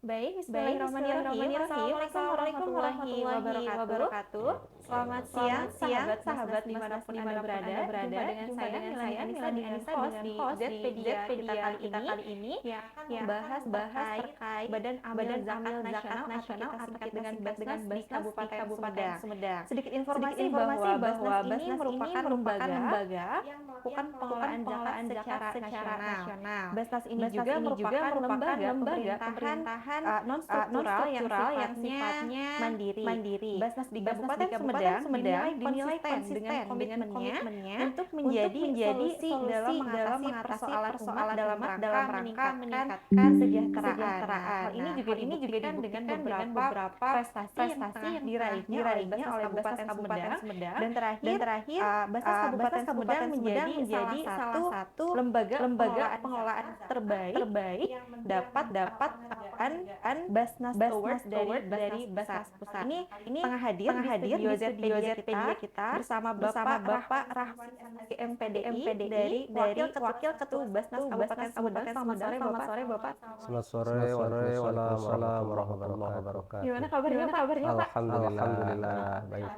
Baik, bismillahirrahmanirrahim. Assalamualaikum warahmatullahi wabarakatuh. Selamat siang, sahabat dimanapun Anda berada. Jumpa dengan saya, Anissa, dengan host di Zpedia kita kali ini yang akan membahas terkait Badan Amil Zakat Nasional atau kita singkat dengan Basnas di Kabupaten Sumedang. Sedikit informasi bahwa Basnas ini merupakan lembaga yang melakukan pengelolaan zakat secara nasional. Basnas ini juga merupakan lembaga pemerintahan non-struktural yang sifatnya mandiri. Basnas di Kabupaten Sumedang dinilai konsisten dengan komitmennya untuk menjadi solusi dalam mengatasi persoalan dalam rangka meningkatkan kesejahteraan. Hal ini juga dibuktikan dengan beberapa prestasi yang diraihnya oleh Basnas Kabupaten Sumedang. Dan terakhir Basnas Kabupaten Sumedang menjadi salah satu lembaga pengelolaan terbaik yang dapat penghargaan Basnas Awards dari Basnas Pusat. Ini tengah hadir di studio Zpedia kita bersama Bapak Rahman MPDI dari Wakil Ketua Basnas Kabupaten Sumedang. Selamat sore Bapak. Selamat sore, waalaikumsalam warahmatullahi wabarakatuh. Gimana kabarnya Pak? Alhamdulillah, baik.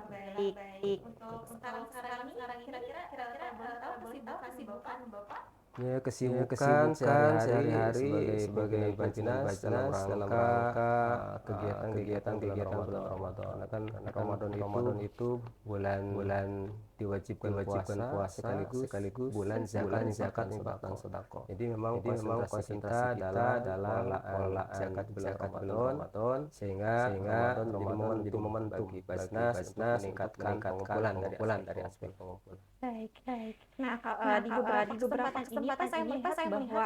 Untuk sekarang ini kira-kira boleh tahu kesibukan Bapak? Ya, kesibukan sehari-hari sebagai Basnas dalam rangka kegiatan bulan Ramadan. Karena kan Ramadan itu bulan diwajibkan puasa sekaligus bulan zakat infak sedekah. Jadi memang konsentrasi kita dalam pengelolaan zakat bulan Ramadan sehingga Ramadan menjadi momen bagi Basnas untuk meningkatkan pengumpulan dari aspek pengumpulan. Baik. Nah, di beberapa kesempatan saya melihat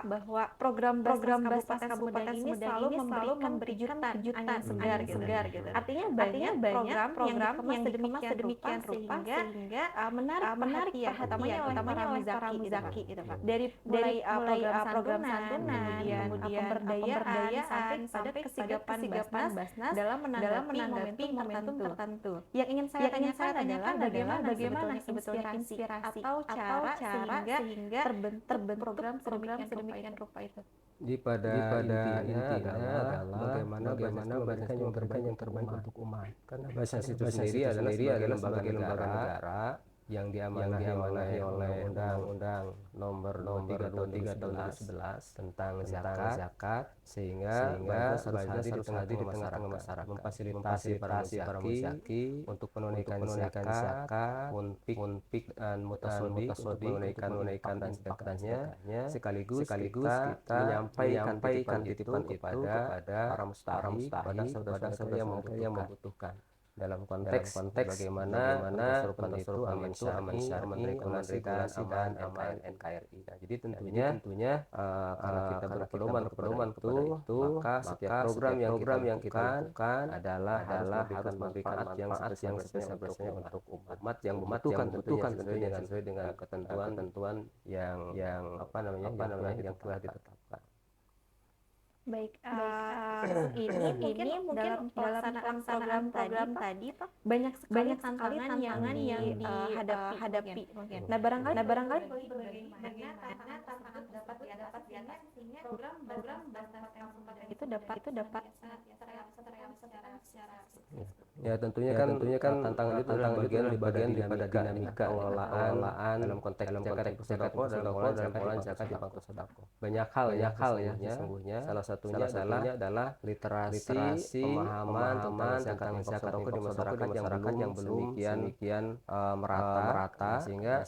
bahwa program Basnas Kabupaten ini selalu memberi kejutan angin segar gitu. Artinya banyak program yang dikemas sedemikian rupa sehingga menarik perhatian utamanya oleh para muzaki gitu Pak. Dari program santunan, kemudian pemberdayaan sampai kesigapan Basnas dalam menanggapi momentum tertentu. Yang ingin saya tanyakan adalah bagaimana sebetulnya inspirasi atau cara sehingga terbentuk program sedemikian rupa itu. Jadi pada intinya adalah bagaimana memberikan yang terbaik untuk umat. Karena Basnas itu sendiri adalah sebagai lembaga negara yang diamanahi oleh Undang-Undang Nomor 23 Tahun 2011 tentang zakat, sehingga Basnas harus hadir di tengah-tengah masyarakat, memfasilitasi para muzaki untuk menunaikan zakat, munfik dan mutasodi untuk menunaikan infaknya, sekaligus kita menyampaikan titipan kepada para mustahik, kepada saudara-saudara yang membutuhkan. Dalam konteks bagaimana kesurupan itu aman syar'i, aman regulasi dan aman NKRI. Nah, jadi tentunya karena kita berpedoman itu, maka setiap program yang kita lakukan adalah harus memberikan manfaat yang sebesar-besarnya untuk umat yang membutuhkan sesuai dengan ketentuan yang telah ditetapkan. Baik, ini mungkin dalam pelaksanaan program tadi Pak banyak sekali tantangan yang dihadapi mungkin. Nah barangkali bagaimana tantangan dapat diatasi sehingga program Basnas itu dapat secara Ya tentunya kan tantangan itu adalah bagian daripada dinamika pengelolaan dalam konteks zakat dan zakat infak sedekah. Banyak hal ya sesungguhnya. Salah satunya adalah literasi pemahaman tentang zakat di masyarakat yang belum demikian merata sehingga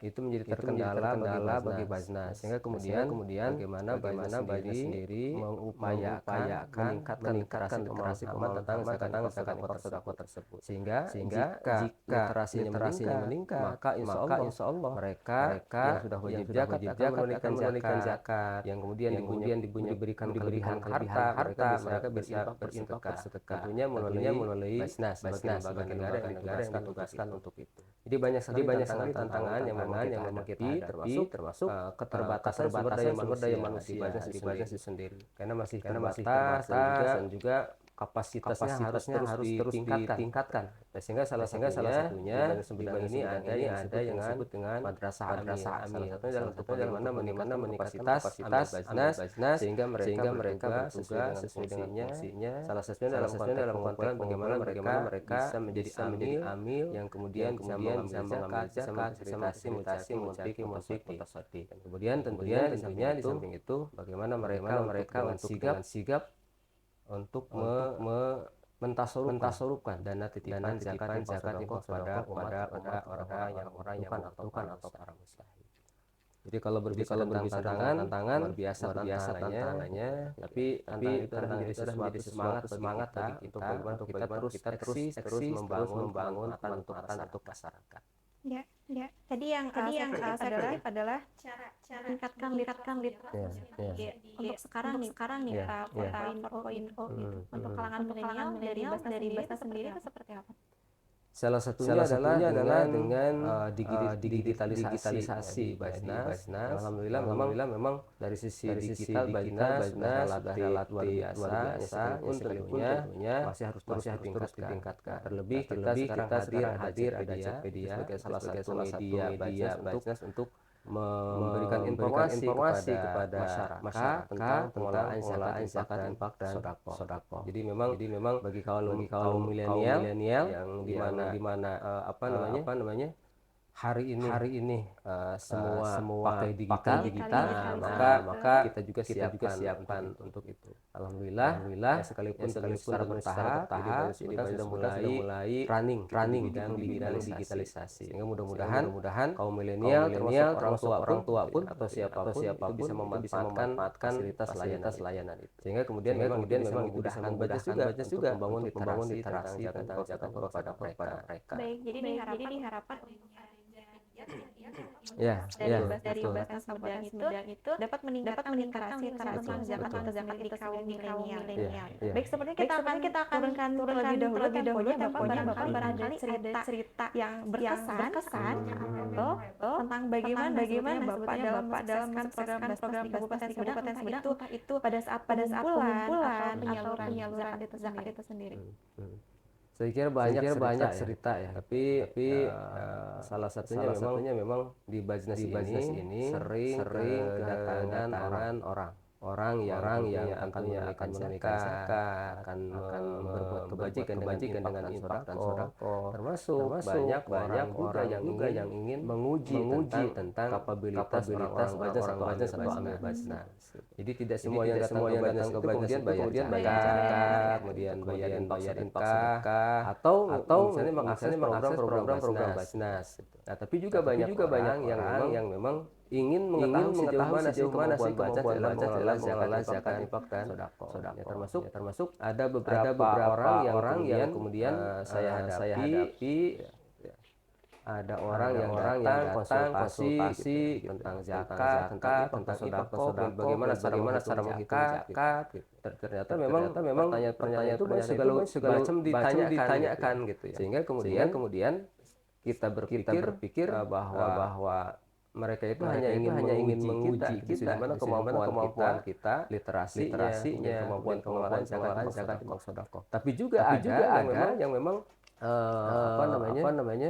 itu menjadi terkendala bagi Basnas. Sehingga kemudian bagaimana Basnas sendiri mengupayakan meningkatkan literasi pemahaman tentang zakat infak tersebut. Sehingga jika literasinya meningkat, maka insya Allah mereka yang sudah wajib zakat akan menunaikan zakat, yang kemudian diberikan kelebihan harta, mereka bisa berinfak bersedekah. Tentunya melalui Basnas sebagai lembaga negara yang ditugaskan untuk itu. Jadi banyak sekali tantangan yang memang kita hadapi, termasuk keterbatasan sumber daya manusia di Basnas itu sendiri. Karena masih terbatas dan juga kapasitasnya harus terus ditingkatkan. Nah, sehingga salah satunya di Bani ini ada yang disebut dengan madrasah amil. Salah satunya dalam bagaimana meningkatkan kapasitas amil bajnas sehingga mereka bertugas sesuai dengan fungsinya. Salah satunya dalam konteks bagaimana mereka bisa menjadi amil yang kemudian bisa mengambil zakat, bisa memfasilitasi munafik, mutasoddiq. Kemudian tentunya di samping itu bagaimana mereka untuk dengan sigap untuk mentasorupkan dana titipan zakat infak pada orang-orang yang membutuhkan atau para mustahik. Jadi kalau berbicara tentang tantangan luar biasa tantangannya, tapi tentang itu sudah menjadi semangat bagi kita untuk kita terus membangun untuk masyarakat. Ya. Tadi yang saya kutip adalah cara meningkatkan literasi untuk sekarang nih Kota 4.0 untuk kalangan milenial dari Basnas sendiri itu seperti apa? Salah satunya adalah dengan digitalisasi Basnas. Alhamdulillah memang dari sisi digital Basnas sudah relatif luar biasa, tentunya masih harus terus ditingkatkan. Terlebih kita sekarang hadir ada Cekpedia sebagai salah satu media Basnas untuk memberikan informasi kepada masyarakat tentang pengelolaan zakat, infak dan sodako. Jadi memang bagi kaum milenial yang di mana hari ini semua pakai digital, maka kita juga siapkan untuk itu. Alhamdulillah ya, sekalipun secara bertahap, jadi sudah mulai running di bidang digitalisasi. Sehingga mudah-mudahan kaum milenial termasuk orang tua pun atau siapapun itu bisa memanfaatkan fasilitas layanan itu. Sehingga kemudian memang bisa memudahkan juga untuk membangun literasi tentang zakat kepada mereka. Baik, jadi diharapkan dari Basnas Kabupaten Sumedang itu dapat meningkatkan literasi tentang zakat di kaum milenial. Baik, sebenarnya kita akan turunkan terlebih dahulu temponya Bapak, barangkali ada cerita yang berkesan tentang bagaimana Bapak dalam program di Kabupaten Sumedang, entah itu pada saat pengumpulan atau penyaluran zakat itu sendiri. Saya kira banyak cerita ya, tapi salah satunya memang di Basnas ini sering kedatangan orang yang akan menunaikan zakat, akan berbuat kebajikan dengan infak dan sodako. Termasuk banyak orang juga yang ingin menguji tentang kapabilitas orang Basnas atau amil Basnas. Jadi tidak semua yang datang ke Basnas itu kemudian bayar zakat, kemudian bayar infak, atau misalnya mengakses program Basnas. Nah, tapi juga banyak orang yang memang ingin mengetahui sejauh mana sih kemampuan dalam mengelola zakat, infak dan sodako. Termasuk ada beberapa orang yang kemudian saya hadapi. Ada orang yang datang konsultasi tentang zakat, tentang sodako, bagaimana cara menghitung zakat. Ternyata memang pertanyaan itu segala macam ditanyakan gitu ya. Sehingga kemudian kita berpikir bahwa mereka itu hanya ingin menguji kita, di mana kemampuan kita, literasinya, kemampuan pengelolaan zakat, infak, sodako. Tapi juga ada yang memang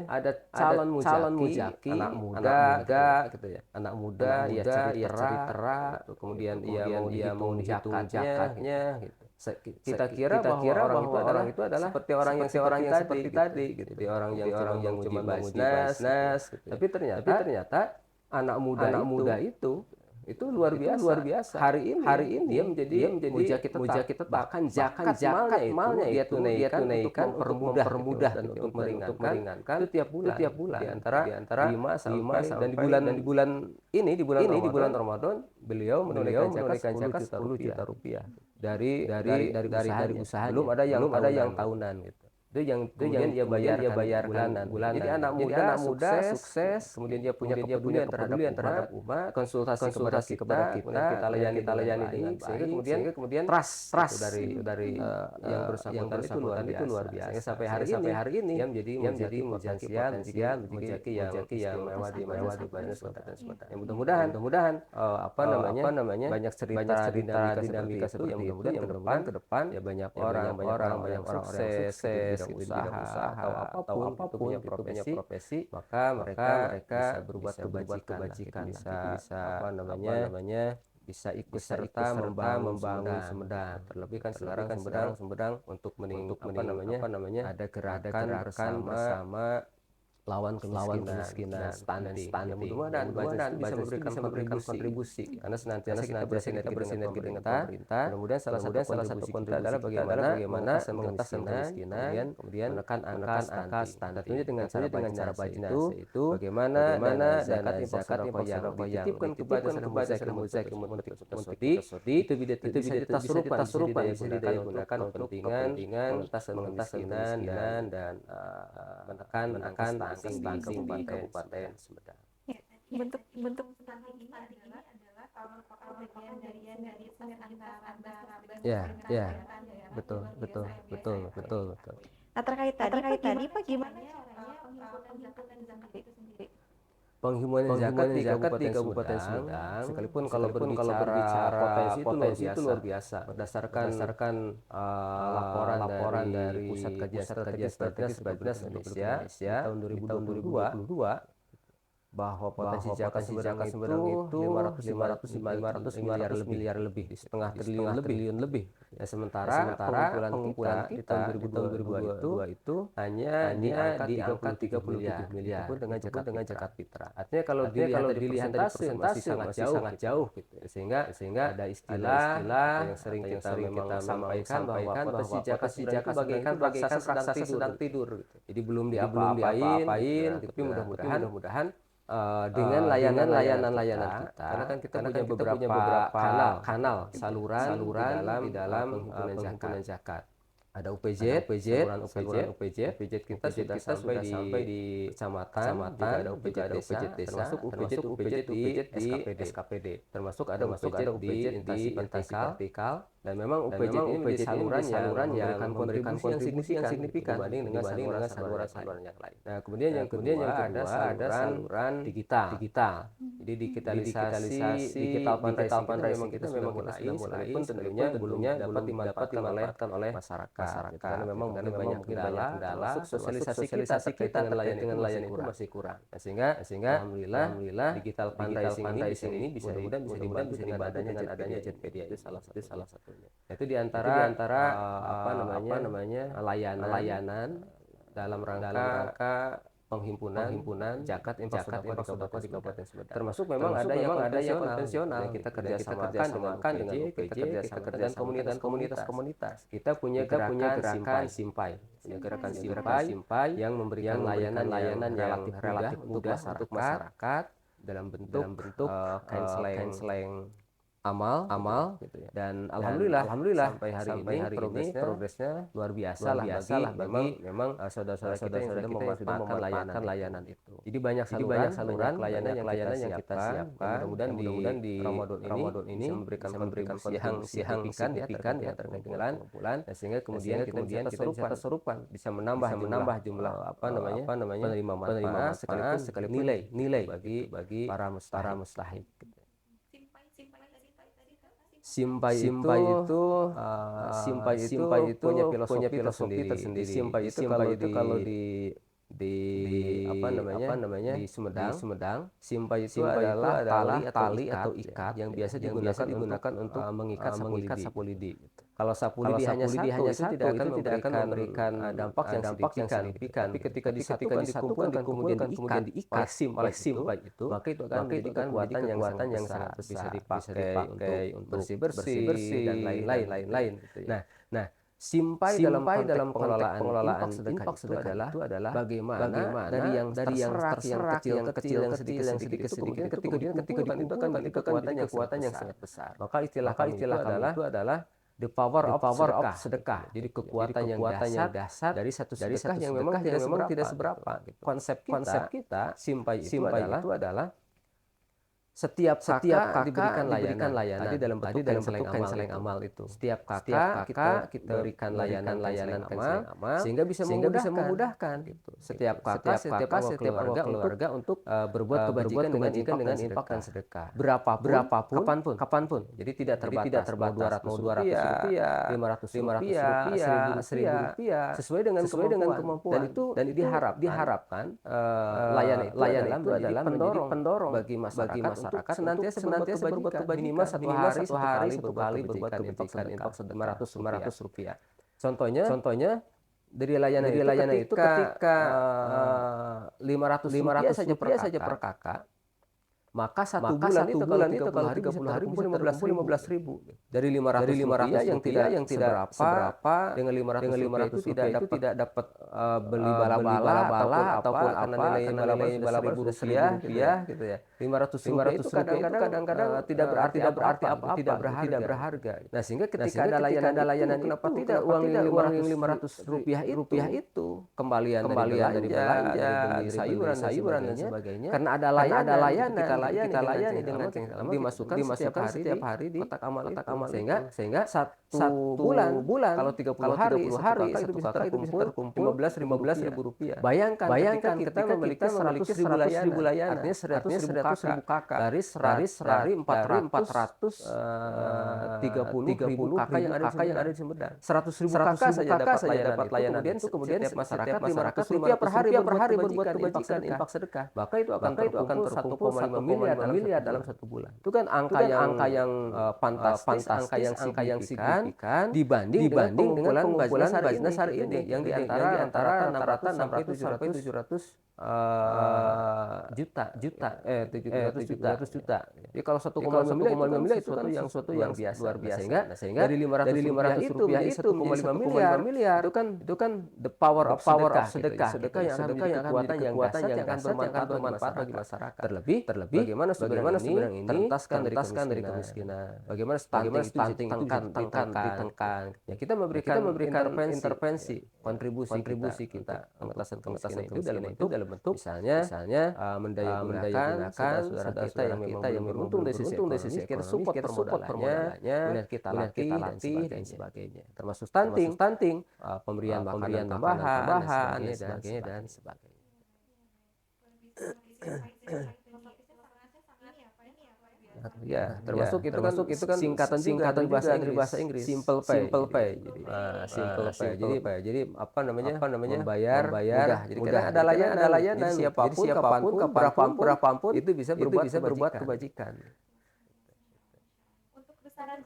ada calon mujaki, anak muda gitu ya, anak muda dia cerita, kemudian dia mau hitung zakatnya gitu. Kita kira bahwa orang itu adalah seperti orang yang seperti tadi gitu. Jadi orang yang cuma menguji Basnas gitu. Tapi ternyata anak muda itu luar biasa. Hari ini dia menjadi mujaki tetap. Bahkan zakat malnya dia tunaikan untuk mempermudah dan untuk meringankan itu tiap bulan di antara 5 sampai dan di bulan Ramadan beliau menunaikan zakat 10 juta rupiah dari usaha. Belum ada yang tahunan gitu. itu yang kemudian dia bayar bulanan. Jadi anak muda sukses, kemudian dia punya kepedulian terhadap umat, konsultasi kepada kita, kita layani dengan baik, sehingga kemudian trust dari yang bersangkutan itu luar biasa. Sehingga sampai hari ini dia menjadi potensial, menjadi yang mewah di banyak kota. Yang mudah-mudahan banyak cerita dinamika seperti itu yang ke depan ya banyak orang yang sukses di bidang usaha atau apapun itu punya profesi, maka mereka bisa berbuat kebajikan, bisa bisa ikut serta membangun Sumedang. Terlebih kan sekarang Sumedang untuk ada gerakan bersama lawan kemiskinan, stunting. Ya, mudah-mudahan itu bisa memberikan kontribusi. Karena senantiasa kita bersinergi dengan pemerintah. Mudah-mudahan salah satu kontribusi kita adalah bagaimana mengentaskan kemiskinan, kemudian menekan angka stunting. Tentunya dengan cara bajinase itu, bagaimana dana zakat infak yang dititipkan kepada Sodi itu bisa ditasurupan digunakan untuk kepentingan mengentaskan kemiskinan dan menekan angka stunting di Kabupaten Sumedang. Ya, bentuk stunting ini adalah kalau bagian dari antara Ya, betul. Nah, terkait tadi Pak, gimana penghimpun zakat itu sendiri? Penghimpun zakat di Kabupaten Sumedang, sekalipun kalau berbicara potensi itu luar biasa. Berdasarkan laporan dari Pusat Kajian Strategis Bapenas Indonesia tahun 2022, bahwa potensi zakat Sumedang itu 500 miliar lebih, setengah triliun lebih. Ya, sementara pengumpulan kita di tahun 2022 itu hanya di angka 37 miliar, itu dengan zakat fitrah. Artinya kalau dilihat dari persentase masih sangat jauh gitu. Sehingga ada istilah yang sering kita memang sampaikan bahwa potensi zakat itu bagaikan raksasa sedang tidur gitu. Jadi belum diapa-apain, tapi mudah-mudahan dengan layanan kita, karena kan kita punya beberapa kanal saluran di dalam pengumpulan zakat. Ada UPZ, saluran UPZ kita sudah sampai di kecamatan, juga ada UPZ desa, termasuk UPZ di SKPD, termasuk ada UPZ di instansi vertikal, dan memang UPZ ini menjadi saluran yang memberikan kontribusi yang signifikan dibanding dengan saluran yang lain. Nah, kemudian yang kedua ada saluran digital. Jadi digital fundraising memang kita sudah mulai, sekalipun tentunya belum dapat dimanfaatkan oleh masyarakat. Karena memang mungkin banyak kendala, termasuk sosialisasi kita terkait dengan layanan itu masih kurang. Sehingga alhamdulillah digital fundraising ini bisa dibantu dengan adanya Jetpedia, itu salah satunya. Itu di antara layanan dalam rangka penghimpunan zakat infak sedekah di Kabupaten Sumedang. Termasuk memang ada yang konvensional yang kita kerjasamakan dengan UPJ, kita kerja dengan komunitas. Kita punya gerakan Simpai. Yang memberikan layanan yang relatif mudah untuk masyarakat dalam bentuk canceling amal gitu ya. Dan alhamdulillah sampai hari ini progresnya luar biasa lah bagi memang saudara-saudara kita yang sudah memanfaatkan layanan itu. Jadi banyak saluran layanan yang kita siapkan. Mudah-mudahan di Ramadan ini memberikan kontribusi yang signifikan ya terkait dengan pengumpulan, sehingga kemudian kita bisa terserupan, bisa menambah jumlah penerima manfaat sekalipun nilai bagi para mustahik. Simpai itu punya filosofi tersendiri. Simpai itu kalau di Sumedang, simpai itu adalah tali atau ikat yang biasa digunakan untuk mengikat sapu lidi. Kalau sapu lidi hanya satu tidak akan memberikan dampak yang signifikan. Tapi ketika disatukan, kemudian diikat oleh simpai itu, maka itu akan menjadi kekuatan yang sangat besar. Bisa dipakai untuk bersih dan lain-lain. Nah, simpai dalam pengelolaan infak sedekah itu adalah bagaimana dari yang terserak yang kecil yang sedikit kemudian ketika dikumpulkan itu akan menjadi kekuatan yang sangat besar. Maka istilah kami itu adalah the power of sedekah. Jadi kekuatan yang dahsyat dari satu sedekah yang memang tidak seberapa. Gitu. Konsep kita simpai itu adalah setiap kakak diberikan layanan. Tadi dalam bentuk seleng amal itu. Setiap kakak kita berikan layanan amal sehingga bisa memudahkan. Gitu. Setiap kakak setiap keluarga untuk berbuat kebajikan dengan infak dan sedekah. Berapapun, kapanpun. Jadi tidak terbatas mau 200 rupiah, 500 rupiah, 1000 rupiah, sesuai dengan kemampuan. Dan itu diharapkan layanan itu adalah menjadi pendorong bagi masyarakat untuk senantiasa berbuat kebajikan minimal satu hari berbuat kebajikan infak 500 rupiah. Contohnya dari layanan itu ketika 500 rupiah saja per kakak, maka satu bulan itu kalau 30 hari bisa terkumpul 15.000. Dari 500 rupiah yang tidak seberapa, dengan 500 rupiah itu tidak dapat beli bala-bala ataupun nilai bala-bala sudah 1.000 rupiah gitu ya. 500 rupiah itu kadang-kadang tidak berarti apa-apa, tidak berharga. Nah, sehingga ketika ada layanan kenapa tidak uang yang 500 rupiah itu kembalian dari belanja, dari sayuran dan sebagainya. Karena ada layanan kita layani dengan dimasukkan setiap hari di kotak amal sehingga satu bulan kalau 30 hari itu bisa terkumpul 15.000 rupiah. Bayangkan ketika kita memiliki 100.000 layanan, artinya 100.000 kakak dari 430 kakak yang ada di Sumedang. 100.000 kakak saja dapat layanan. Kemudian setiap masyarakat 500 rupiah per hari berbuat kebajikan infak sedekah. Maka itu akan terkumpul 1,5 miliar dalam satu bulan. Itu kan angka yang fantastis, angka yang signifikan dibanding dengan pengumpulan Bajnas hari ini yang di antara 600 sampai 700 juta. Jadi kalau 1,5 miliar itu kan sesuatu yang biasa, luar biasa. Sehingga dari 500 rupiah itu 1,5 miliar itu kan the power of sedekah yang kekuatan yang akan bermanfaat bagi masyarakat. Terlebih bagaimana sebenarnya ini terentaskan dari kemiskinan. Bagaimana stunting itu ditekan. Ya, kita memberikan intervensi, kontribusi kita pengentasan kemiskinan itu dalam bentuk misalnya mendayagunakan saudara kita yang beruntung dari sisi ekonomi, kita support permodalannya, kita latih dan sebagainya. Termasuk stunting, pemberian makanan tambahan dan sebagainya. Ya, termasuk itu kan singkatan dari bahasa Inggris. Simple pay. Jadi apa namanya? Membayar mudah. Jadi ada layanan. Jadi siapapun, kapanpun itu bisa berbuat kebajikan. Untuk besaran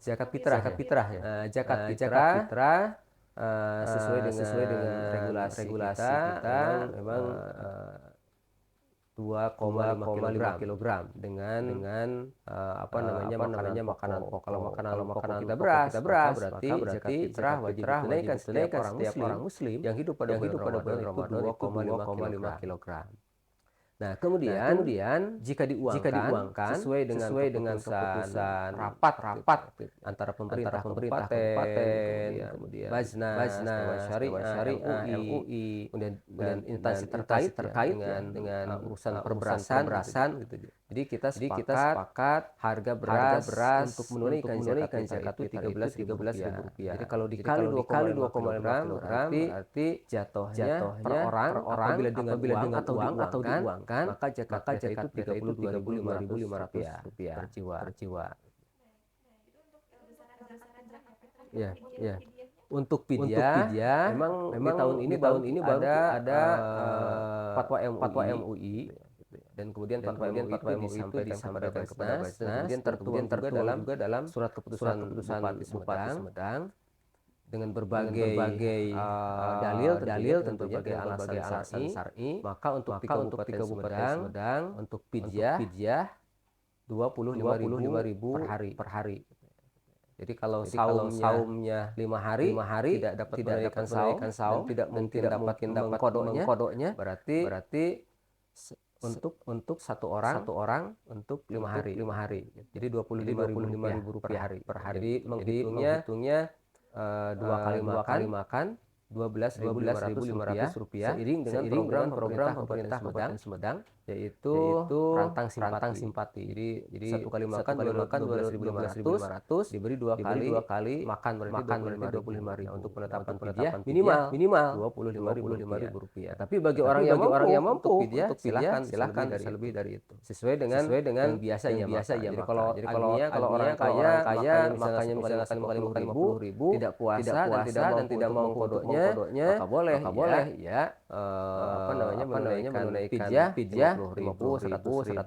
zakat fitrah ya. Zakat fitrah sesuai dengan regulasi kita memang 2,5 kilogram dengan makanan pokok. Kalau makanan kita beras berarti zakat fitrah wajib ditunaikan setiap orang muslim yang hidup pada bulan Ramadan itu 2,5 kilogram. Nah, kemudian jika diuangkan sesuai dengan keputusan rapat antara pemerintah kabupaten, kemudian Bajnas, Syariah, MUI, kemudian instansi terkait dengan urusan perberasan gitu. Jadi kita sepakat harga beras untuk menunaikan zakat itu 13.000 rupiah. Jadi kalau dikali 2,5 kilogram berarti jatuhnya per orang apabila dengan uang atau diuangkan maka zakat itu 32.500 rupiah per jiwa. Ya. Untuk fidyah memang di tahun ini baru ada fatwa MUI dan kemudian fatwa MUI itu disampaikan kepada Bajnas dan kemudian tertuang juga dalam surat keputusan Bupati Sumedang dengan berbagai dalil tentunya berbagai alasan syar'i. Maka untuk tiga Kabupaten Sumedang untuk fidyah 25.000 per hari. Jadi kalau saumnya 5 hari tidak dapat menunaikan saum dan tidak mungkin dapat mengkodoknya berarti untuk satu orang untuk 5 hari. Jadi 25.000 rupiah per hari. Jadi menghitungnya 2 kali makan 12.500 rupiah seiring dengan program pemerintah Kabupaten Sumedang yaitu rantang simpati. Jadi satu kali makan 12.500 diberi dua kali makan berarti 25.000. Untuk penetapan fidyah minimal 25.000 rupiah. Tapi bagi orang yang mampu untuk fidyah silakan bisa lebih dari itu. Sesuai dengan yang biasa ia makan. Jadi kalau orang kaya makanya misalnya 50.000 tidak puasa dan tidak mau kodoknya maka boleh ya menunaikan fidyah 50.000, 100.000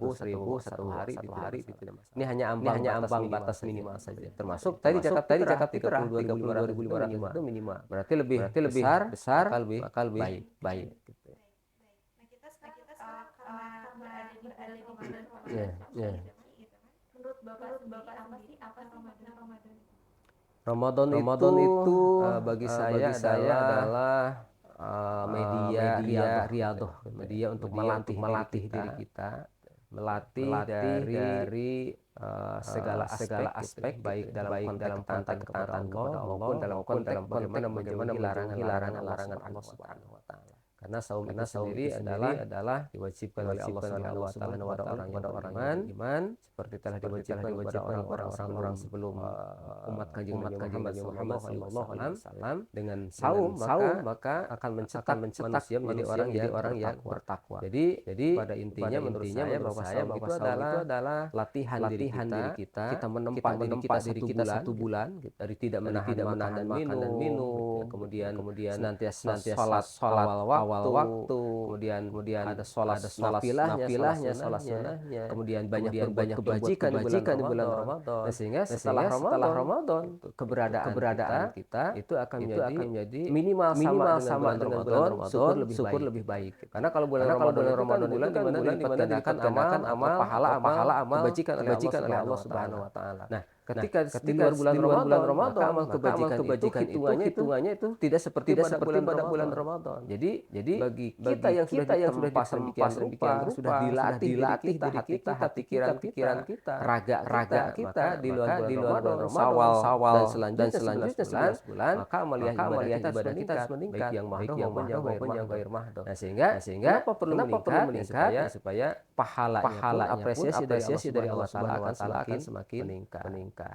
satu hari itu tidak masalah. Ini hanya ambang batas minimal saja. Termasuk tadi zakat 32.500 itu minimal. Berarti lebih besar maka lebih baik gitu. Nah, kita sekarang karena berada di bulan Ya. Menurut Bapak apa sih Ramadan? Ramadan itu bagi saya adalah media riyadhah, media untuk melatih diri kita, melatih dari segala aspek baik dalam konteks ketaatan kepada Allah maupun dalam bagaimana menjauhi larangan Allah Subhanahu wa taala. Karena saum itu sendiri adalah diwajibkan oleh Allah Subhanahu wa taala kepada orang yang beriman seperti telah diwajibkan kepada orang-orang sebelum umat Kanjeng Muhammad sallallahu alaihi wasallam. Dengan saum maka akan mencetak manusia menjadi orang yang bertakwa. Jadi pada intinya menurut saya bahwa saum itu adalah latihan diri kita menempa diri kita 1 bulan dari tidak menahan makan dan minum, kemudian senantiasa salat awal waktu, kemudian ada sholat nafilahnya, sholat sunnahnya, kemudian banyak kebajikan di bulan Ramadan. Sehingga setelah Ramadan keberadaan kita itu akan menjadi minimal sama dengan bulan Ramadan, syukur lebih baik. Karena kalau bulan Ramadan itu kan bulan di mana dilipat gandakan pahala amal kebajikan oleh Allah Subhanahu wa taala. Nah, ketika di luar bulan Ramadan maka amal kebajikan hitungannya itu tidak seperti pada bulan Ramadan. Jadi bagi kita yang sudah ditempa sedemikian rupa, sudah dilatih diri kita, hati pikiran kita, raga kita di luar bulan Ramadan dan selanjutnya 11 bulan, maka amaliah ibadah kita harus meningkat, baik yang mahdoh maupun yang ghair mahdoh. Nah, sehingga kenapa perlu meningkat supaya pahalanya pun apresiasi dari Allah Subhanahu wa taala akan semakin meningkat. Selain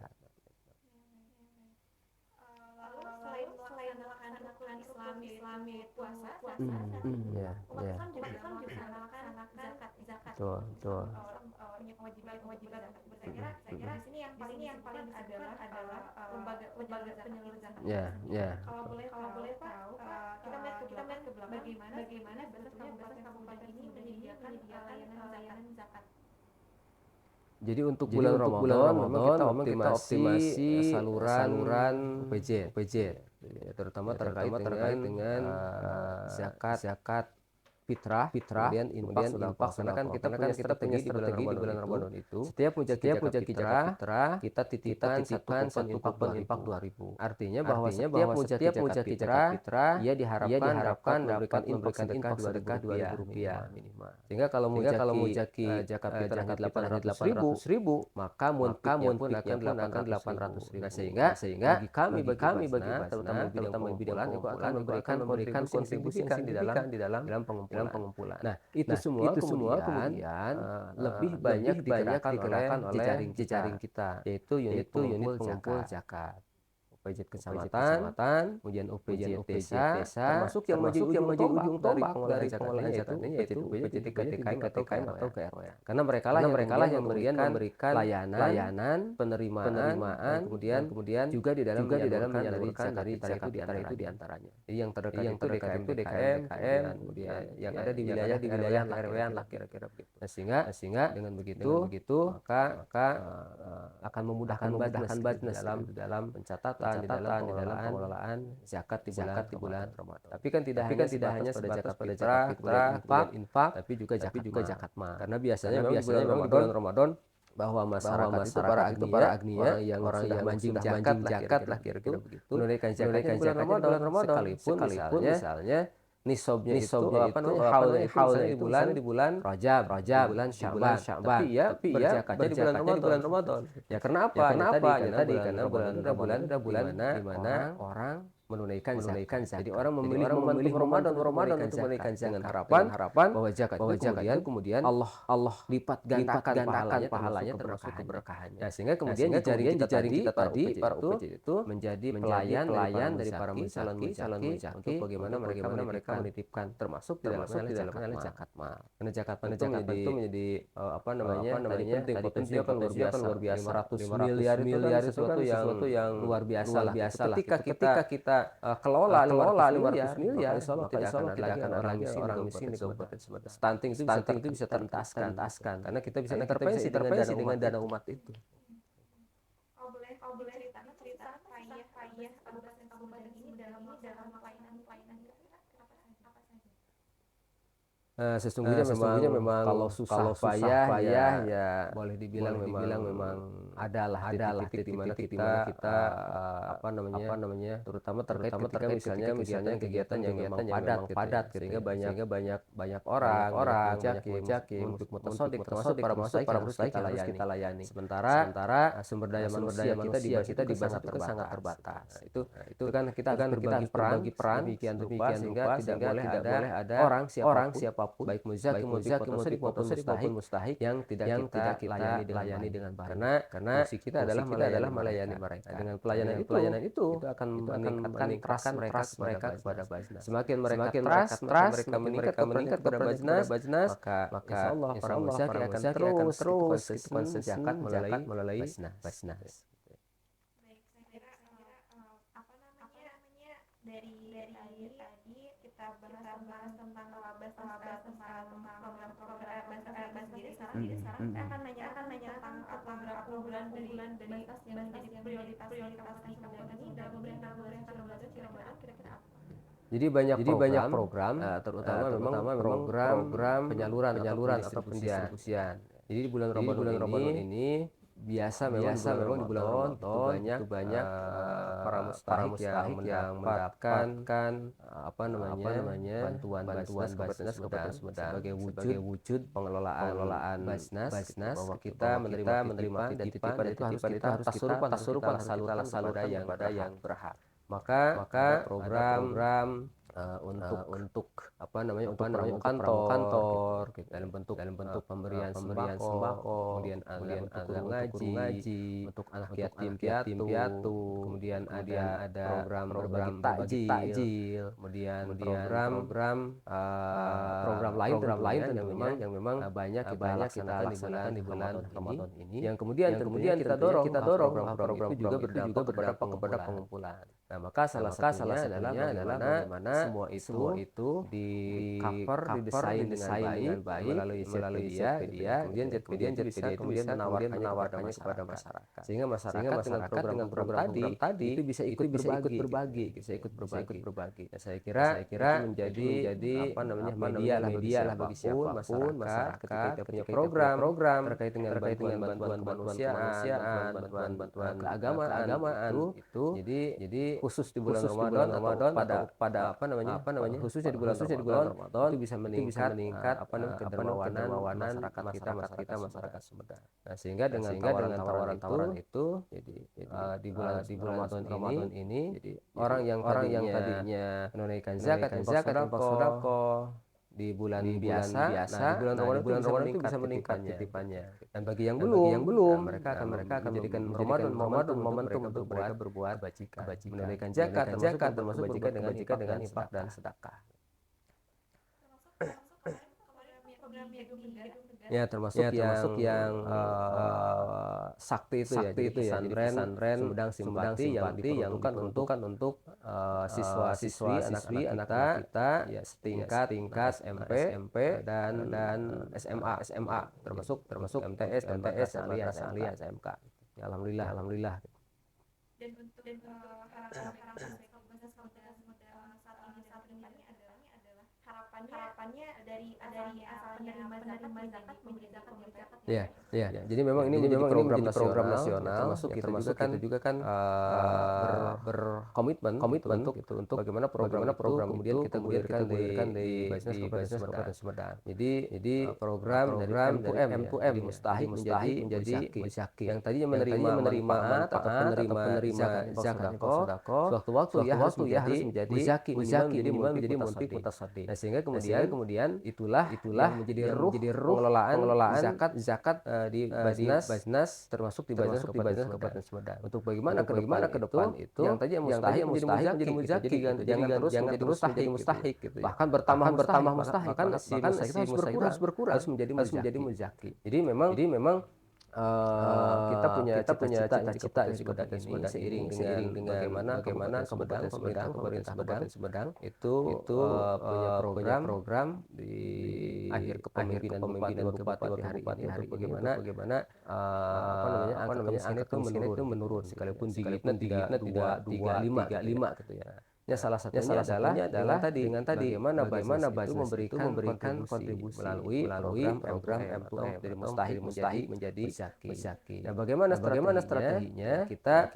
melaksanakan Islami puasa, umat Islam juga melaksanakan zakat. Betul. Punya kewajiban zakat. Saya kira di sini yang paling adalah lembaga penyalur zakat. Ya. Kalau boleh Pak, kita melihat ke belakang bagaimana sebetulnya kabupaten ini menyediakan layanan zakat. Jadi untuk bulan Ramadan memang kita optimasi saluran UPJ, terutama terkait dengan zakat fitrah, kemudian infak. Karena kan kita punya strategi di bulan Ramadan itu. Setiap puncak fitrah kita titipkan satu kupon infak 2.000. Artinya bahwa setiap puncak fitrah ia diharapkan dapat memberikan infak sedekah 2.000 rupiah minimal. Sehingga kalau mujaki zakat fitrah 800.000, maka munfiknya pun akan 800.000. Nah, sehingga bagi kami terutama di bidang pengumpulan itu akan memberikan kontribusi yang signifikan di dalam pengumpulan. Nah, itu semua kemudian lebih banyak digerakkan oleh jejaring kita, yaitu unit pengumpul zakat. UPJ kecamatan, kemudian UPJ desa, termasuk yang maju ujung tombak dari pengelolaan zakatnya yaitu UPJ TKM atau KRW. Karena mereka lah yang memberikan layanan penerimaan, kemudian juga di dalam menyalurkan dari zakat itu diantaranya. Jadi yang terdekat itu DKM, kemudian yang ada di wilayah RW-an lah kira-kira begitu. Nah, sehingga dengan begitu maka akan memudahkan bisnis dalam pencatatan di dalam pengelolaan zakat di bulan Ramadan. Tapi kan tidak hanya sebatas pada zakat infak, tapi juga zakat mal. Karena biasanya memang di bulan Ramadan bahwa masyarakat itu para agnia orang yang mancing zakat lah kira-kira begitu menunaikan zakatnya di bulan Ramadan sekalipun misalnya nisabnya itu haulnya itu misalnya di bulan Rajab, di bulan Sya'ban, tapi ya berzakatnya di bulan Ramadan. Ya karena apa? Karena bulan Ramadan itu adalah bulan di mana orang menunaikan zakat. Jadi orang memilih Ramadan untuk menunaikan zakat dengan harapan bahwa zakat itu kemudian Allah lipat gandakan pahalanya termasuk keberkahannya. Nah, sehingga kemudian jaring kita tadi para UPJ itu menjadi pelayan dari para muzaki untuk bagaimana mereka menitipkan termasuk di dalamnya adalah zakat mal. Karena zakat mal itu menjadi tadi penting, potensinya kan luar biasa. 500 miliar itu kan sesuatu yang luar biasa lah. Ketika kita kelola 500 miliar, insya Allah tidak akan ada lagi orang miskin di Kabupaten Sumedang. Stunting itu bisa terentaskan karena kita bisa intervensi dengan dana umat itu. Kalau boleh cerita payah kabupaten ini dalam pelayanan itu apa saja? Sesungguhnya memang kalau susah payah ya boleh dibilang memang adalah titik di mana kita terutama terkait misalnya kegiatan yang memang padat sehingga banyak orang mujakim untuk mutasawwif termasuk para mustaik kita layani. Sementara sumber daya manusia kita di Basnas itu sangat terbatas. Itu kan kita berbagi peran demikian rupa sehingga tidak boleh ada orang siapapun baik muzaki maupun mustahik yang tidak kita layani dengan baik. Karena fungsi kita adalah melayani mereka. Dengan pelayanan itu akan meningkatkan mereka kepada Basnas. Semakin mereka meningkat kepada Basnas, maka insya Allah para muzaki akan terus konsisten zakat melalui Basnas. Baik, saya kira dari tadi kita bahas tentang program Basnas sendiri. Sekarang kita akan nanya tentang beberapa bulan dari Basnas yang menjadi prioritas ini dalam pemerintahan kira-kira apa? Jadi banyak program, terutama memang program penyaluran atau pendistribusian. Jadi di bulan Ramadan ini biasa memang di bulan Ramadan itu banyak para mustahik yang mendapatkan bantuan Basnas Kabupaten Sumedang sebagai wujud pengelolaan Basnas bahwa kita menerima titipan dan itu harus kita salurkan kepada yang berhak. Maka ada program untuk kantor dalam bentuk pemberian sembako, kemudian untuk guru ngaji, untuk anak yatim piatu, kemudian ada program berbagi takjil, kemudian program lain yang memang banyak kita laksanakan di bulan Ramadan ini, yang kemudian kita dorong program itu juga berdampak kepada pengumpulan. Nah, maka salah satunya adalah bagaimana semua itu di cover, didesain dengan baik melalui Jetpedia, kemudian Jetpedia itu bisa menawarkannya kepada masyarakat. Sehingga masyarakat dengan program tadi itu bisa ikut berbagi. Ya, saya kira itu menjadi media lah bagi siapapun masyarakat ketika punya program terkait dengan bantuan kemanusiaan, bantuan keagamaan itu. Jadi khusus di bulan Ramadan pada khususnya di bulan Ramadan itu bisa meningkat kedermawanan masyarakat Sumedang. Nah, sehingga dengan tawaran itu jadi di bulan Ramadan ini jadi orang yang tadinya menunaikan zakat infak sedekah di bulan biasa, nah di bulan Ramadan itu bisa meningkat titipannya. Dan bagi yang belum, mereka akan menjadikan Ramadan momentum untuk mereka berbuat kebajikan, menunaikan zakat termasuk berbuat kebajikan dengan infak dan sedekah. Ya, termasuk yang sakti itu ya, pesantren Sumedang Simpati yang diperuntukkan untuk siswa-siswi anak kita ya setingkat SMP dan SMA termasuk MTS alias SMK. Ya, alhamdulillah. Dan untuk harapan saat ini adalah harapan harapannya dari asalnya penerima zakat memberi zakat Ya, ya. Jadi memang ini menjadi program nasional, termasuk kita juga kan berkomitmen untuk bagaimana program itu kemudian kita gulirkan di Basnas Kabupaten Sumedang. Jadi program dari M2M, mustahik menjadi musyaki. Yang tadinya menerima manfaat atau penerima zakat sedekah, sewaktu-waktu harus menjadi musyaki, minimal menjadi muntik mutasoddiq. Nah, sehingga kemudian itulah yang menjadi ruh pengelolaan zakat di Basnas, termasuk di Basnas Kabupaten Sumedang. Untuk bagaimana ke depan itu yang tadi mustahik menjadi muzaki kan, jangan terus menjadi mustahik gitu ya. Bahkan bertambah mustahik, bahkan si mustahik harus berkurang, harus menjadi muzaki. Jadi memang kita punya cita-cita di Kabupaten Sumedang seiring dengan bagaimana Kabupaten Sumedang, pemerintah Kabupaten Sumedang itu punya program di akhir kepemimpinan Bupati hari ini untuk bagaimana angka kemiskinan itu menurun sekalipun digitnya tidak 2,5 gitu ya. Ya, salah satunya adalah dengan tadi bagaimana Basnas itu memberikan kontribusi melalui program M2M dari mustahik menjadi musyaki. Nah, bagaimana strateginya? Kita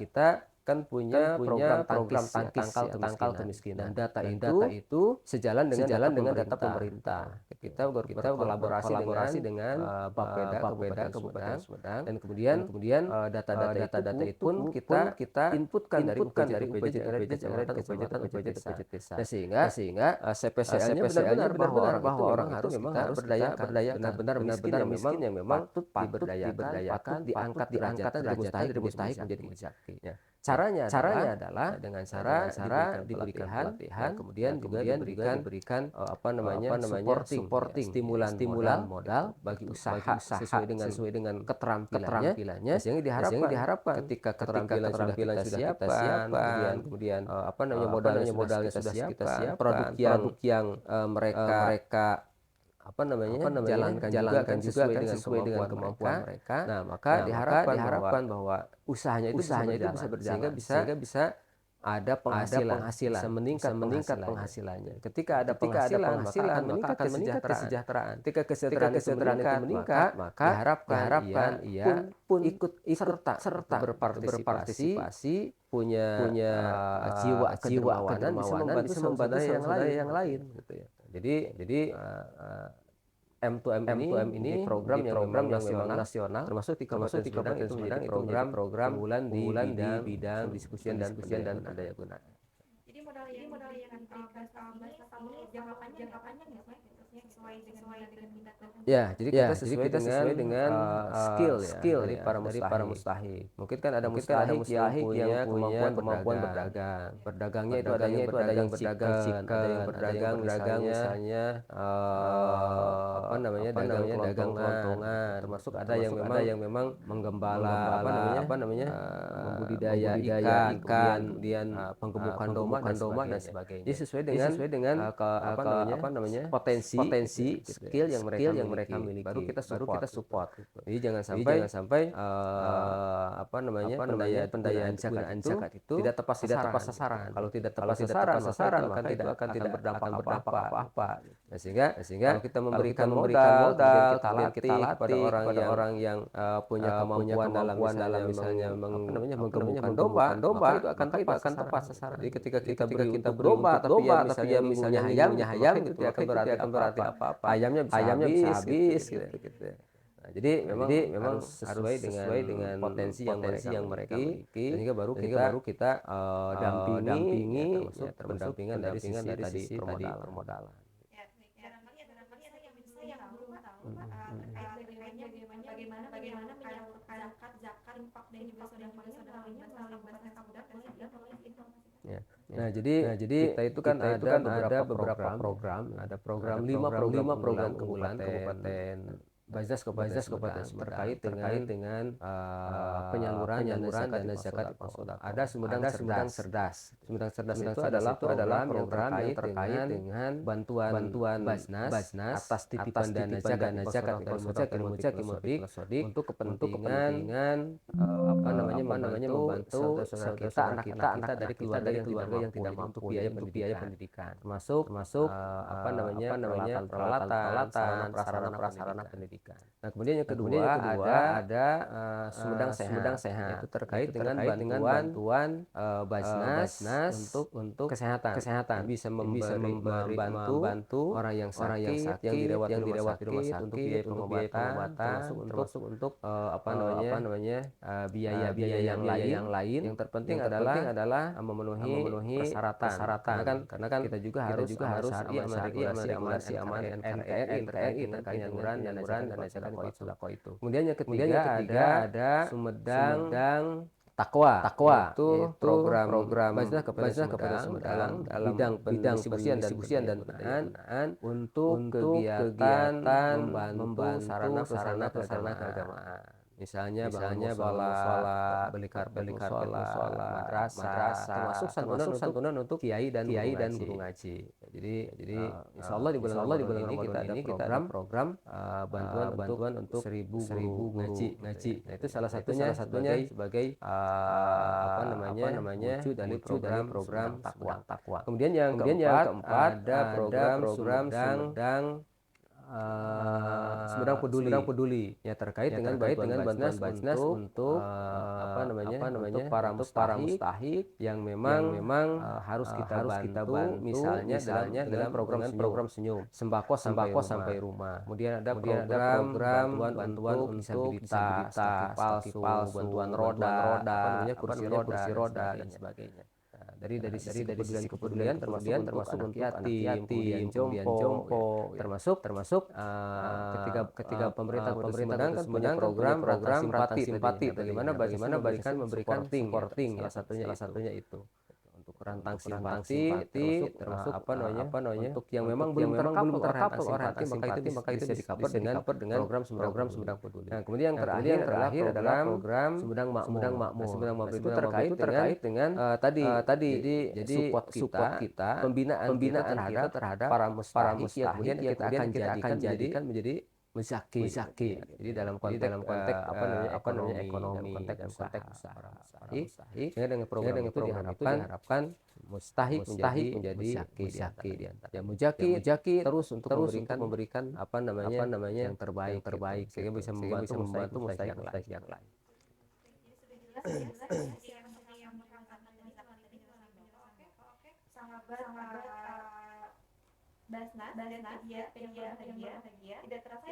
kan punya program tangkal kemiskinan. Dan data itu sejalan dengan data pemerintah. Kita berkolaborasi dengan Bapeda Kabupaten Sumedang, dan kemudian data-data itu pun kita inputkan dari UPJ kecamatan UPJ desa. Nah, sehingga CPCA-nya benar-benar bahwa orang harus benar-benar miskin yang memang patut diberdayakan, diangkat derajatnya dari mustahik menjadi musyaki. Caranya adalah dengan cara diberikan pelatihan, kemudian juga diberikan supporting stimulan modal bagi usaha sesuai dengan keterampilannya, sehingga diharapkan ketika keterampilan sudah kita siapkan, kemudian modalnya sudah kita siapkan, produk yang mereka jalankan juga sesuai dengan kemampuan mereka. Nah, maka diharapkan bahwa usahanya itu bisa berjalan sehingga bisa ada penghasilan, bisa meningkat penghasilannya. Ketika ada penghasilan maka akan meningkat kesejahteraan. Ketika kesejahteraan itu meningkat, maka diharapkan ia pun ikut serta berpartisipasi, punya jiwa kedermawanan, bisa membantu yang lain gitu ya. Jadi M2M ini program yang memang nasional, termasuk di Kabupaten Sumedang itu menjadi program unggulan di bidang diskusi dan pendaya gunaan. Jadi modal yang ini jangka panjang ya, sesuai dengan minat dan Ya, jadi kita sesuai dengan skill dari para mustahik. Mungkin kan ada mustahik yang punya kemampuan berdagang. Berdagangnya itu ada yang berdagang chicken, ada yang berdagang misalnya dagang kelontongan. Termasuk ada yang memang menggembala membudidaya ikan, kemudian penggemukan domba dan sebagainya. Jadi sesuai dengan potensi skill yang mereka miliki, baru kita support. Jadi jangan sampai pendayaan zakat itu tidak tepat sasaran. Kalau tidak tepat sasaran maka itu akan tidak berdampak apa-apa. Nah, sehingga kalau kita memberikan modal kemudian kita latih pada orang yang punya kemampuan dalam misalnya menggemukkan domba, maka itu akan tepat sasaran. Jadi ketika kita beri domba tapi ya misalnya hayam itu akan berarti apa-apa. Ayamnya bisa habis gitu. Nah, jadi memang harus sesuai dengan potensi yang mereka miliki, sehingga baru kita dampingi pendampingan dari sisi tadi permodalan. Barangkali ada yang bisa yang belum tahu bagaimana menyalurkan zakat, infak dan juga saudara melalui Basnas Kabupaten Ya. Nah, jadi kita itu kan ada beberapa program, ada program 5 program unggulan kabupaten Basnas Kabupaten Sumedang terkait dengan penyaluran dana zakat infak sedekah. Ada Sumedang Cerdas. Sumedang Cerdas itu adalah program yang terkait dengan bantuan Basnas atas titipan dana zakat infak sedekah untuk kepentingan membantu saudara-saudara kita, anak-anak kita dari keluarga yang tidak mampu untuk biaya pendidikan. Termasuk peralatan, sarana pendidikan. Nah, kemudian yang kedua ada Sumedang Sehat, yaitu terkait dengan bantuan Basnas untuk kesehatan. Bisa membantu orang yang sakit yang dirawat di rumah sakit untuk biaya pengobatan, termasuk untuk biaya yang lain. Yang terpenting adalah memenuhi persyaratan. Karena kan kita juga harus regulasi aman NKRI terkait dengan penyaluran dana zakat sedekah itu. Kemudian yang ketiga ada Sumedang Takwa itu program Basnas Kabupaten Sumedang dalam bidang pendistribusian dan pendanaan untuk kegiatan membantu sarana keagamaan. Misalnya musola, beli karpet musola, madrasah, termasuk santunan untuk kiai dan guru ngaji. Jadi insya Allah di bulan Ramadan ini kita ada program bantuan untuk 1.000 guru ngaji. Nah, itu salah satunya sebagai wujud dari program takwa. Kemudian yang keempat ada program Sumedang Peduli ya terkait dengan bantuan Basnas untuk untuk para mustahik yang memang harus kita bantu misalnya dalam program senyum sembako sampai rumah. Kemudian ada program bantuan untuk disabilitas, kaki palsu, bantuan roda, kursi roda dan sebagainya. Dari sisi kepedulian termasuk untuk anak yatim, jompo, termasuk ketika pemerintah Sumedang kan punya program simpati bagaimana memberikan supporting ya salah satunya itu untuk rantang simpati termasuk untuk yang memang belum terkapal oleh rantang simpati maka itu bisa di-cover dengan program Sumedang Peduli. Nah, kemudian yang terakhir adalah program Sumedang Makmur. Itu terkait dengan jadi support kita pembinaan kita terhadap para mustahik yang kemudian kita akan jadikan menjadi muzaki. Jadi dalam konteks ekonomi dan konteks usaha. Sehingga dengan program itu diharapkan mustahik menjadi muzaki di antara. Ya muzaki terus untuk memberikan yang terbaik sehingga bisa membantu mustahik yang lain. Basnas dan pegiat yang berbahagia tidak terasa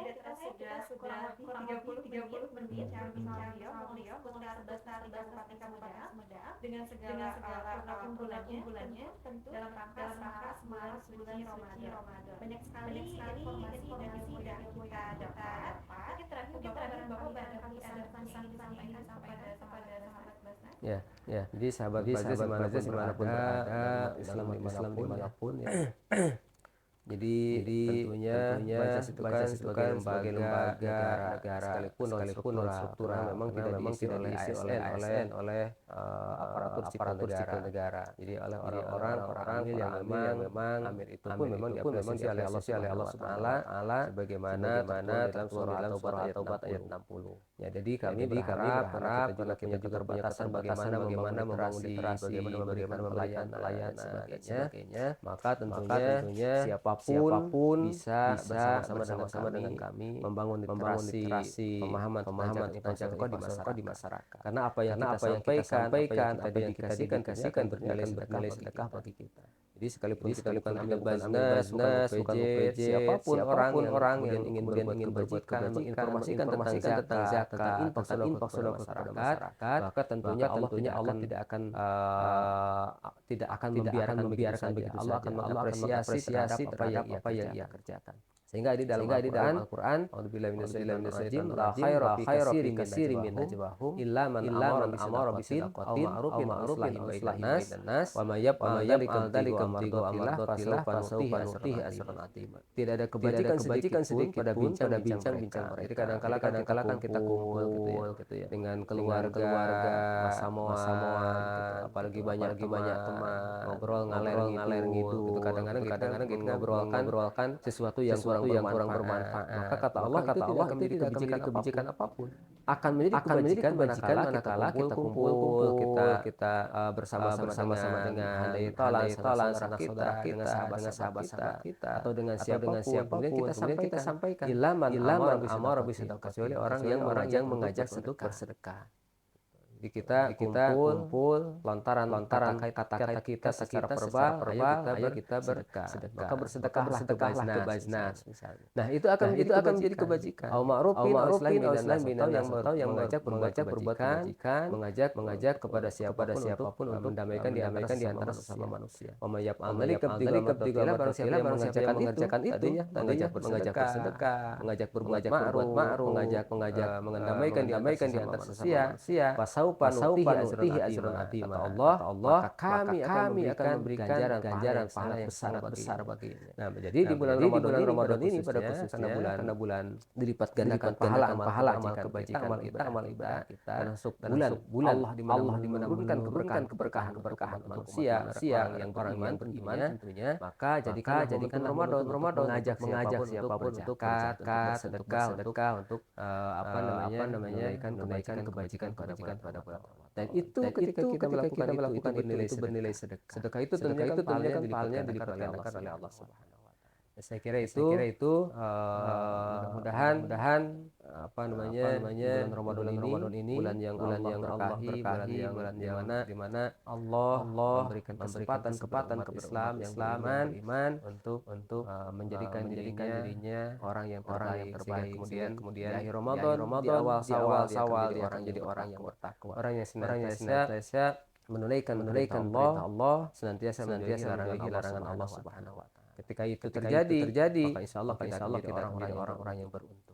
sudah kurang lebih 30 menit bincang beliau seputar Basnas di Kabupaten Sumedang dengan segala unggulannya tentu dalam rangka semangat bulan suci Ramadan. Banyak sekali informasi dan ilmu yang kita dapat. Mungkin terakhir Bapak barangkali ada pesan disampaikan kepada sahabat Basnas. Ya, jadi sahabat Basnas dimanapun berada dalam Islam dimanapun ya. Jadi tentunya Basnas itu kan sebagai lembaga negara sekalipun oleh struktural memang tidak diisi oleh ASN oleh aparatur sipil negara. Jadi oleh orang-orang yang memang amir itu pun memang diapresiasi oleh Allah Subhanahu wa taala sebagaimana dalam surah At-Taubah ayat 60. Ya, jadi kami berharap karena kita juga berbatasan bagaimana membangun literasi, bagaimana pelayanan sebagainya, maka tentunya siapapun bisa bersama-sama dengan kami membangun literasi, pemahaman tentang zakat di masyarakat. Karena apa yang kita sampaikan, apa yang kita dedikasikan bernilai sedekah bagi kita. Jadi sekalipun kita Basnas, bukan UPJ, siapapun orang yang ingin berbuat kebajikan, menginformasikan tentang zakat, tentang infak sedekah masyarakat, maka tentunya Allah tidak akan membiarkan begitu saja. Allah akan mengapresiasi terhadap apa yang ia kerjakan. Sehingga di dalam Al-Qur'an, a'udzubillahi minasyaitonir la khaira fi katsirin min najwahum illa man amara bisidqatin aw ma'rufin aw islahin nas wa may yaf'al dzalika mardatillah fasawfa nutihi ajran 'azima. Tidak ada kebajikan sedikit pada bincang-bincang mereka. Jadi kadang-kala kan kita kumpul gitu ya dengan keluarga, masamoan, apalagi banyak teman, ngobrol ngaler gitu. Kadang-kadang kita ngobrolkan sesuatu yang kurang bermanfaat. Maka kata Allah itu tidak akan menjadi kebajikan apapun. Akan menjadi kebajikan manakala kita kumpul, kita bersama-sama dengan handai tolan saudara kita, dengan sahabat-sahabat kita, atau dengan siapapun, kemudian kita sampaikan ilaman amar bisedekah, kecuali orang yang mengajak untuk bersedekah. Jadi kita kumpul lantaran kata-kata kita secara verbal, ayo kita bersedekah. Maka bersedekahlah ke Bajnas misalnya. Nah, itu akan menjadi kebajikan. Au ma'rufin au islahin atau yang mengajak berbuat kebajikan, mengajak kepada siapapun untuk mendamaikan di antara sesama manusia. Wa may yaf'al dzalika barang siapa yang mengerjakan itu, mengajak bersedekah, mengajak berbuat ma'ruf, mengajak mendamaikan di antara sesama manusia. Fasaufa nutihi ajran 'azima. Kata Allah, maka kami akan memberikan ganjaran pahala yang sangat besar baginya. Nah, jadi di bulan Ramadan ini pada khususnya karena bulan dilipat gandakan pahala amal kebajikan kita, amal ibadah kita, termasuk bulan Allah di mana menurunkan keberkahan manusia yang beriman tentunya, maka jadikan Ramadan mengajak siapapun untuk sedekah untuk menunaikan kebajikan pada bulan. Dan itu ketika kita melakukan itu bernilai sedekah. Sedekah itu tentunya kan pahalanya dilipat gandakan oleh Allah Subhanahu wa taala. Saya kira itu mudah-mudahan bulan Ramadan ini bulan yang Allah berkahi, bulan yang dimana Allah memberikan kesempatan kepada Islam yang beriman untuk menjadikan dirinya orang yang terbaik. Kemudian di akhir Ramadan, di awal Syawal dia akan jadi orang yang bertakwa, orang yang senantiasa menunaikan perintah Allah, senantiasa larangan Allah Subhanahu wa taala. Ketika itu terjadi, maka insya Allah kita orang-orang yang beruntung.